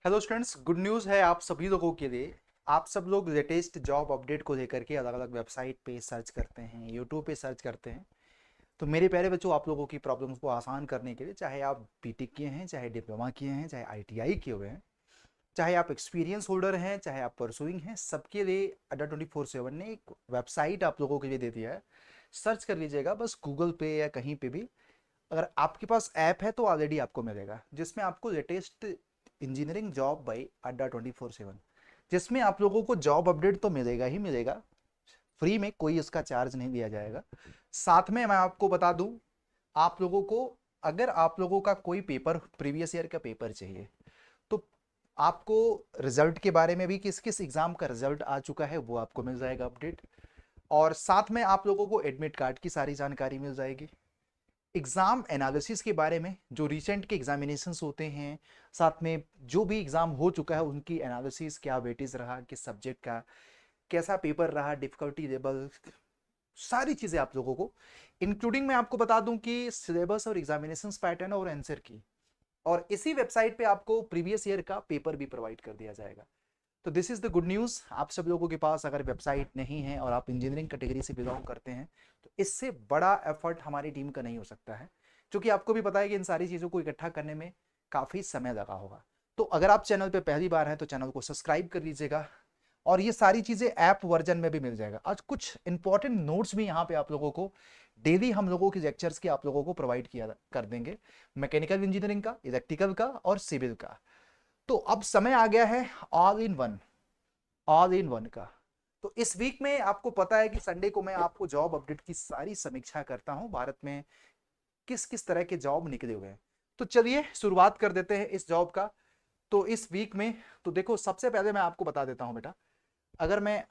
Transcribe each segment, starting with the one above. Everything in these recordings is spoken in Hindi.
हेलो स्टूडेंट्स, गुड न्यूज़ है आप सभी लोगों के लिए। आप सब लोग लेटेस्ट जॉब अपडेट को लेकर के अलग अलग वेबसाइट पे सर्च करते हैं, यूट्यूब पे सर्च करते हैं। तो मेरे प्यारे बच्चों, आप लोगों की प्रॉब्लम्स को आसान करने के लिए, चाहे आप बीटेक किए हैं, चाहे डिप्लोमा किए हैं, चाहे आईटीआई किए हुए हैं, चाहे आप एक्सपीरियंस होल्डर हैं, चाहे आप परसुइंग हैं, सबके लिए अड्डा 24/7 ने एक वेबसाइट आप लोगों के लिए दे दिया है। सर्च कर लीजिएगा बस गूगल पे या कहीं पे भी। अगर आपके पास ऐप है तो ऑलरेडी आपको मिलेगा, जिसमें आपको लेटेस्ट इंजीनियरिंग जॉब बाई अड्डा 24/7, जिसमें आप लोगों को जॉब अपडेट तो मिलेगा ही मिलेगा। फ्री में, कोई इसका चार्ज नहीं दिया जाएगा। साथ में मैं आपको बता दूं, आप लोगों को, अगर आप लोगों का कोई पेपर, प्रीवियस ईयर का पेपर चाहिए, तो आपको रिजल्ट के बारे में भी, किस किस एग्जाम का रिजल्ट आ चुका है वो आपको मिल जाएगा अपडेट। और साथ में आप लोगों को एडमिट कार्ड की सारी जानकारी मिल जाएगी। एग्जाम एनालिसिस के बारे में, जो रिसेंट के एग्जामिनेशंस होते हैं, साथ में जो भी एग्जाम हो चुका है उनकी एनालिसिस, क्या वेटेज रहा, किस सब्जेक्ट का, कैसा पेपर रहा, डिफिकल्टी लेवल, सारी चीजें आप लोगों को, इंक्लूडिंग मैं आपको बता दूं कि सिलेबस और एग्जामिनेशंस पैटर्न और आंसर की। और इसी वेबसाइट पे आपको प्रीवियस ईयर का पेपर भी प्रोवाइड कर दिया जाएगा। तो this is the good news. आप सब लोगों के पास अगर वेबसाइट नहीं है और आप इंजीनियरिंग कैटेगरी से बिलोंग करते हैं, तो इससे बड़ा एफर्ट हमारी टीम का नहीं हो सकता है, क्योंकि आपको भी पता है कि इन सारी चीज़ों को इकट्ठा करने में काफ़ी समय लगा होगा। तो अगर आप चैनल पे पहली बार हैं तो चैनल को सब्सक्राइब कर लीजिएगा। और ये सारी चीज़ें ऐप वर्जन में भी मिल जाएगा। आज कुछ इंपॉर्टेंट नोट्स भी यहाँ पे आप लोगों को डेली, हम लोगों के लेक्चर्स के आप लोगों को प्रोवाइड किया कर देंगे, मैकेनिकल इंजीनियरिंग का, इलेक्ट्रिकल का और सिविल का। तो अब समय आ गया है all in one, all in one का। तो इस वीक में आपको पता है कि संडे को मैं आपको जॉब अपडेट की सारी समीक्षा करता हूं, भारत में किस किस तरह के जॉब निकले हुए हैं। तो चलिए शुरुआत कर देते हैं इस जॉब का। तो इस वीक में, तो देखो, सबसे पहले मैं आपको बता देता हूं बेटा, अगर मैं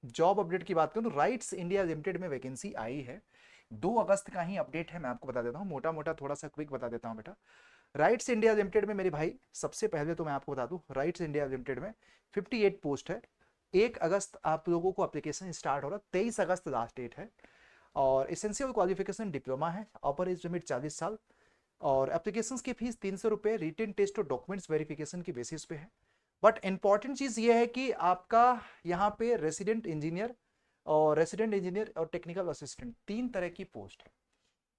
जॉब अपडेट की बात करूं तो राइट्स इंडिया लिमिटेड में वैकेंसी आई है। 2 अगस्त का ही अपडेट है, मैं आपको बता देता हूं, मोटा मोटा थोड़ा सा क्विक बता देता हूं बेटा। राइट्स इंडिया लिमिटेड में मेरे भाई, सबसे पहले तो मैं आपको बता दूं, राइट्स इंडिया लिमिटेड में 58 पोस्ट है। 1 अगस्त आप लोगों को एप्लीकेशन स्टार्ट हो रहा, 23 अगस्त लास्ट डेट है। और इसेंशियल क्वालिफिकेशन डिप्लोमा है, अपर एज लिमिट 40 साल। और एप्लीकेशन की फीस 300 रुपये, रिटन टेस्ट और डॉक्यूमेंट्स वेरिफिकेशन की बेसिस पे है। बट इंपॉर्टेंट चीज़ ये है कि आपका यहाँ पे रेसिडेंट इंजीनियर और टेक्निकल असिस्टेंट, 3 तरह की पोस्ट है।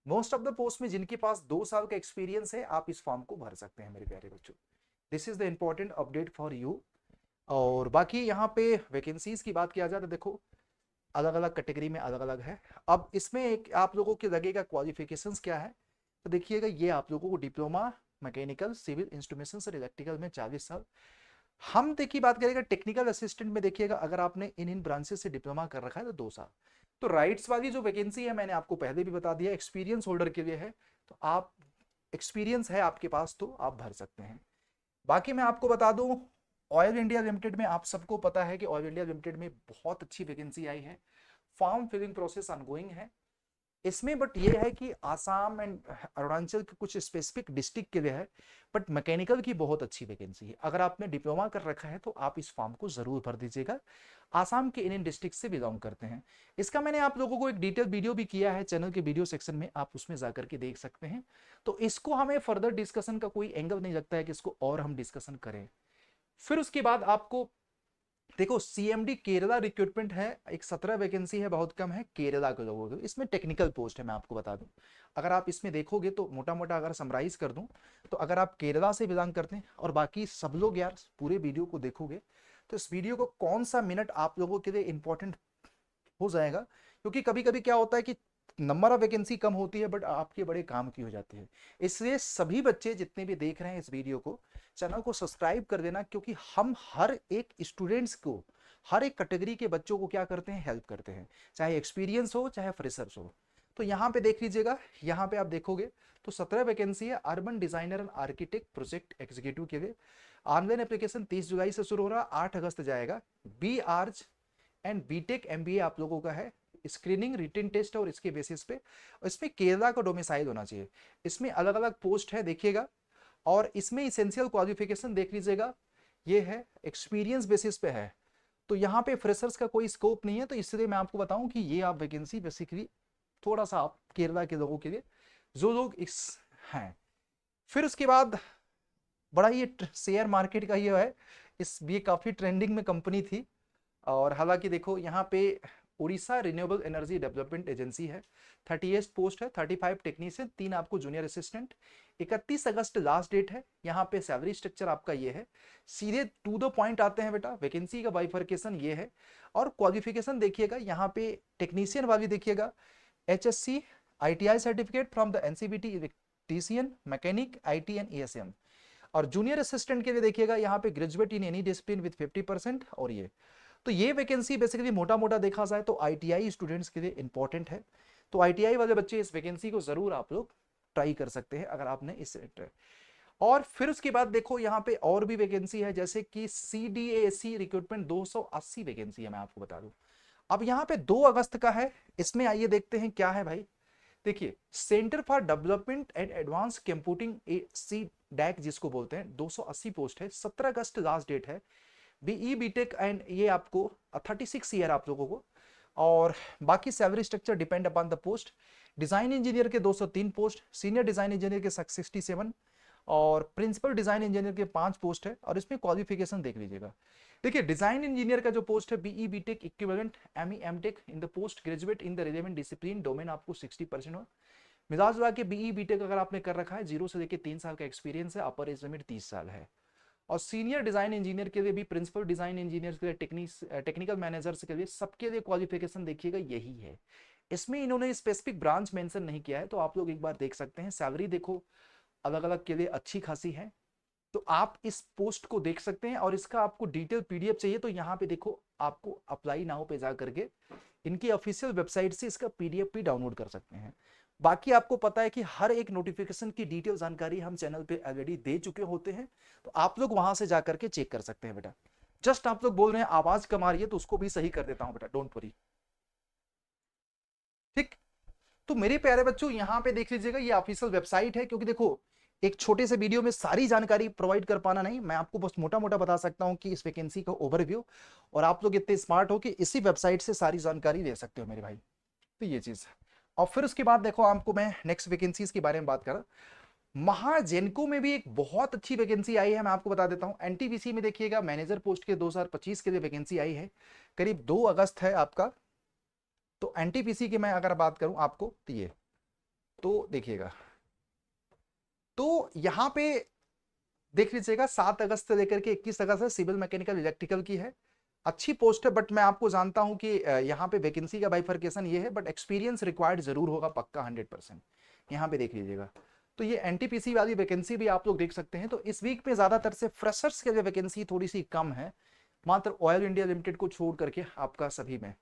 मोस्ट ऑफ द पोस्ट में जिनके पास 2 साल का एक्सपीरियंस है, आप इस फॉर्म को भर सकते हैं मेरे प्यारे बच्चों। This is the important update for you. और बाकी यहाँ पे वैकेंसीज की बात किया जाए तो देखो, अलग अलग कैटेगरी में अलग अलग है। अब इसमें एक आप लोगों के लगेगा क्वालिफिकेशंस क्या है, तो देखिएगा, ये आप लोगों को डिप्लोमा मैकेनिकल, सिविल, इंस्ट्रूमेंटेशन और इलेक्ट्रिकल में 40 साल। हम देखिए बात करेंगे टेक्निकल असिस्टेंट में, देखिएगा अगर आपने इन इन ब्रांचेस से डिप्लोमा कर रखा है तो 2 साल। तो राइट्स वाली जो वैकेंसी है, मैंने आपको पहले भी बता दिया, एक्सपीरियंस होल्डर के लिए है। तो आप, एक्सपीरियंस है आपके पास तो आप भर सकते हैं। बाकी मैं आपको बता दूं, ऑयल इंडिया लिमिटेड में आप सबको पता है कि ऑयल इंडिया लिमिटेड में बहुत अच्छी वैकेंसी आई है। फॉर्म फिलिंग प्रोसेस ऑनगोइंग है इसमें, बट ये है कि आसाम एंड अरुणाचल के कुछ स्पेसिफिक डिस्ट्रिक्ट के लिए है। बट मैकेनिकल की बहुत अच्छी वैकेंसी है, अगर आपने डिप्लोमा कर रखा है तो आप इस फॉर्म को जरूर भर दीजिएगा। आसाम के इन डिस्ट्रिक्ट से बिलोंग करते हैं। इसका मैंने आप लोगों को एक डिटेल वीडियो भी किया है चैनल के वीडियो सेक्शन में, आप उसमें जाकर के देख सकते हैं। तो इसको हमें फर्दर डिस्कशन का कोई एंगल नहीं लगता है कि इसको और हम डिस्कशन करें। फिर उसके बाद आपको देखो, सीएमडी केरला रिक्रूटमेंट है, एक 17 वैकेंसी है, बहुत कम है केरला के लोगों की। इसमें टेक्निकल पोस्ट है, मैं आपको बता दूं। अगर आप इसमें देखोगे तो मोटा मोटा अगर समराइज कर दूं, तो अगर आप केरला से बिलोंग करते हैं, और बाकी सब लोग यार पूरे वीडियो को देखोगे, तो इस वीडियो को कौन सा मिनट आप लोगों के लिए इंपॉर्टेंट हो जाएगा। क्योंकि कभी कभी क्या होता है कि नंबर ऑफ वैकेंसी कम होती है, बट आपके बड़े काम की हो जाती है। इसलिए सभी बच्चे जितने भी देख रहे हैं इस वीडियो को, चैनल को सब्सक्राइब कर देना, क्योंकि हम हर एक स्टूडेंट्स को, हर एक कैटेगरी के बच्चों को क्या करते हैं, हेल्प करते हैं, चाहे एक्सपीरियंस हो चाहे फ्रेशर्स हो। तो यहाँ पे देख लीजिएगा, यहाँ पे आप देखोगे तो 17 वैकेंसी है urban designer and architect project executive के लिए। ऑनलाइन एप्लीकेशन 30 जुलाई से शुरू हो रहा, 8 अगस्त जाएगा। B Arch and BTech MBA आप लोगों का है। स्क्रीनिंग, रिटन टेस्ट और इसके बेसिस पे, इसमें केरला का डोमिसाइल होना चाहिए। इसमें अलग अलग पोस्ट है देखिएगा। और इसमें इसेंशियल क्वालिफिकेशन देख लीजिएगा, ये है एक्सपीरियंस बेसिस पे है। तो यहाँ पे फ्रेशर्स का कोई स्कोप नहीं है, तो इसलिए मैं आपको बताऊं कि ये आप वैकेंसी बेसिकली थोड़ा सा आप केरला के लोगों के लिए, जो लोग इस हैं। फिर उसके बाद बड़ा ये शेयर मार्केट का ये है, ये काफी ट्रेंडिंग में कंपनी थी। और हालांकि देखो यहाँ पे Orissa renewable energy development agency है, 38 पोस्ट है, 35 टेक्नीशियन, 3 आपको जूनियर असिस्टेंट। 31 अगस्त लास्ट डेट है। यहाँ पे सैलरी स्ट्रक्चर आपका ये है। सीधे टू द पॉइंट आते हैं बेटा, वैकेंसी का बाइफर्केशन ये है। और क्वालिफिकेशन देखिएगा यहाँ पे टेक्नीशियन वाली देखिएगा, HSC ITI certificate from the NCVT electrician mechanic IT and ESM। और जूनियर असिस्टेंट के लिए देखिएगा यहाँ पे graduate in any discipline with 50%। और ये तो ये वैकेंसी बेसिकली मोटा मोटा देखा जाए तो ITI स्टूडेंट्स के लिए इंपॉर्टेंट है। तो ITI वाले बच्चे इस वैकेंसी को जरूर आप लोग ट्राई कर सकते हैं अगर आपने इस। और फिर उसके बाद देखो यहाँ पे और भी वैकेंसी है, जैसे कि CDAC रिक्रूटमेंट 280 वैकेंसी है, मैं आपको बता दूं। अब यहाँ पे 2 अगस्त का है, इसमें आइए देखते हैं क्या है भाई। देखिए, centre for development and advance computing CDAC जिसको बोलते हैं, 280 पोस्ट है। 17 अगस्त लास्ट डेट है। BE BTech एंड ये आपको 36 ईयर आप लोगों को। और बाकी salary structure depend upon the post. Design engineer के 203 पोस्ट, सीनियर डिजाइन इंजीनियर के 67 और प्रिंसिपल डिजाइन इंजीनियर के 5 पोस्ट है। और इसमें क्वालिफिकेशन देख लीजिएगा। देखिए, डिजाइन इंजीनियर का जो पोस्ट है BE BTech equivalent ME MTech in the post graduate in the relevant discipline domain आपको 60% हो। मिजाज लगा के BE BTech अगर आपने कर रखा है, 0 से लेकर 3 साल का एक्सपीरियंस है, अपर एज लिमिट 30 साल है। और सीनियर डिजाइन इंजीनियर के लिए भी, प्रिंसिपल डिजाइन इंजीनियर के लिए, टेक्निकल मैनेजर्स के लिए, सबके लिए क्वालिफिकेशन देखिएगा यही है। इसमें इन्होंने स्पेसिफिक ब्रांच मेंशन नहीं किया है, तो आप लोग एक बार देख सकते हैं। सैलरी देखो अलग अलग के लिए अच्छी खासी है, तो आप इस पोस्ट को देख सकते हैं। और इसका आपको डिटेल PDF चाहिए तो यहाँ पे देखो, आपको अप्लाई नाउ पे जा करके इनकी ऑफिशियल वेबसाइट से इसका PDF भी डाउनलोड कर सकते हैं। बाकी आपको पता है कि हर एक नोटिफिकेशन की डिटेल जानकारी हम चैनल पे ऑलरेडी दे चुके होते हैं, तो आप लोग वहां से जाकर के चेक कर सकते हैं बेटा। जस्ट आप लोग बोल रहे हैं आवाज कम आ रही है, तो उसको भी सही कर देता हूं बेटा, डोंट वरी। ठीक, तो मेरे प्यारे बच्चों यहाँ पे देख लीजिएगा, ये ऑफिशियल वेबसाइट है। क्योंकि देखो, एक छोटे से वीडियो में सारी जानकारी प्रोवाइड कर पाना नहीं, मैं आपको बस मोटा मोटा बता सकता हूँ कि इस वैकेंसी का ओवरव्यू। और आप लोग इतने स्मार्ट हो कि इसी वेबसाइट से सारी जानकारी ले सकते हो मेरे भाई। तो ये चीज। और फिर उसके बाद देखो, आपको मैं नेक्स्ट वैकेंसीज के बारे में बात करा। महाजेनको में भी एक बहुत अच्छी वैकेंसी आई है, मैं आपको बता देता हूं। NTPC में देखिएगा, मैनेजर पोस्ट के 2025 के लिए वैकेंसी आई है, करीब 2 अगस्त है आपका। तो NTPC की मैं अगर बात करूं आपको, तो ये तो देखिएगा, तो यहां पे देख लीजिएगा, 7 अगस्त से लेकर के 21 अगस्त है। सिविल मैकेनिकल इलेक्ट्रिकल की है, अच्छी पोस्ट है। बट मैं आपको जानता हूं कि यहाँ पे वैकेंसी का बाइफर्केशन ये है, बट एक्सपीरियंस रिक्वायर्ड जरूर होगा पक्का 100%। यहाँ पे देख लीजिएगा, तो ये NTPC वाली वैकेंसी भी आप लोग देख सकते हैं। तो इस वीक में ज्यादातर से फ्रेशर्स के लिए वैकेंसी थोड़ी सी कम है, मात्र ऑयल इंडिया लिमिटेड को छोड़ करके आपका सभी में।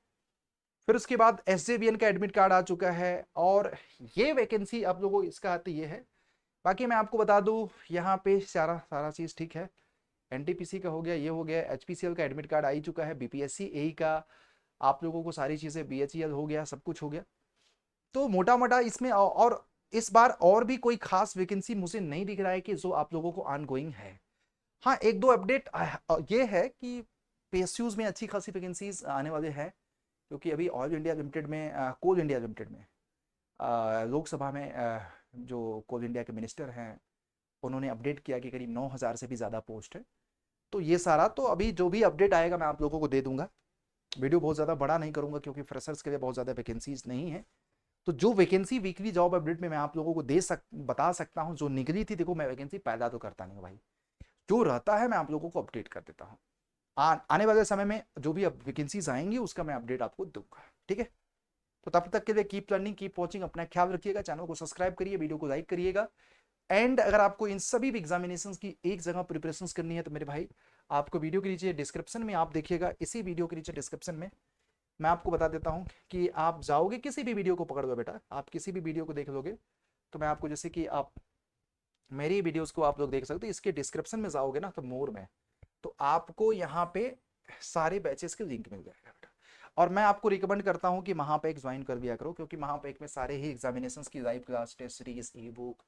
फिर उसके बाद SJVN का एडमिट कार्ड आ चुका है, और ये वैकेंसी आप लोगों को इसका आती ये है। बाकी मैं आपको बता दूं, यहाँ पे सारा चीज ठीक है। NTPC का हो गया, ये हो गया। HPCL का एडमिट कार्ड आ ही चुका है। BPSC AE का आप लोगों को सारी चीजें, BHEL हो गया, सब कुछ हो गया। तो मोटा मोटा इसमें और इस बार और भी कोई खास वैकेंसी मुझे नहीं दिख रहा है कि जो आप लोगों को ऑनगोइंग है। हाँ, एक दो अपडेट ये है कि PSUs में अच्छी खासी वैकेंसीज आने वाले हैं। क्योंकि अभी ऑयल इंडिया लिमिटेड में, कोल इंडिया लिमिटेड में, लोकसभा में जो कोल इंडिया के मिनिस्टर हैं, उन्होंने अपडेट किया कि करीब 9,000 से भी ज़्यादा पोस्ट है। तो ये सारा तो अभी जो भी अपडेट आएगा मैं आप लोगों को दे दूंगा। वीडियो बहुत ज़्यादा बड़ा नहीं करूंगा, क्योंकि फ्रेशर्स के लिए बहुत ज़्यादा वैकेंसीज नहीं है। तो जो वैकेंसी वीकली जॉब अपडेट में मैं आप लोगों को बता सकता हूँ, जो निकली थी, देखो मैं वैकेंसी पैदा तो करता नहीं हूँ भाई, जो रहता है मैं आप लोगों को अपडेट कर देता हूँ। आने वाले समय में जो भी वैकेंसीज आएंगी उसका मैं अपडेट आपको दूंगा, ठीक है। तो तब तक के लिए कीप लर्निंग, कीप वॉचिंग, अपना ख्याल रखिएगा, चैनल को सब्सक्राइब करिए, वीडियो को लाइक करिएगा। एंड अगर आपको इन सभी एग्जामिनेशंस की एक जगह प्रिपरेशंस करनी है, तो मेरे भाई आपको वीडियो के नीचे डिस्क्रिप्शन में, आप देखिएगा इसी वीडियो के नीचे डिस्क्रिप्शन में मैं आपको बता देता हूं कि आप जाओगे, किसी भी वीडियो को पकड़ लो बेटा, आप किसी भी वीडियो को देख लोगे, तो मैं आपको, जैसे कि आप मेरी वीडियोस को आप लोग देख सकते हो, इसके डिस्क्रिप्शन में जाओगे ना, तो मोर में, तो आपको यहाँ पे सारे बैचेस के लिंक मिल जाएगा बेटा। और मैं आपको रिकमेंड करता हूँ कि महापैक ज्वाइन कर दिया करो, क्योंकि महापैक में सारे ही एग्जामिनेशंस की live class, test series, e book,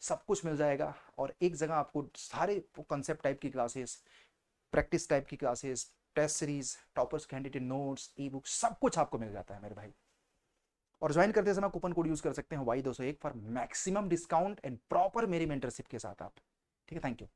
सब कुछ मिल जाएगा। और एक जगह आपको सारे कंसेप्ट टाइप की क्लासेस, प्रैक्टिस टाइप की classes, test series, toppers candidate notes, e book, सब कुछ आपको मिल जाता है मेरे भाई। और ज्वाइन करते समय कूपन कोड यूज कर सकते हैं Y201 for maximum discount and proper मेरी मेंटरशिप के साथ आप, ठीक है। Thank you.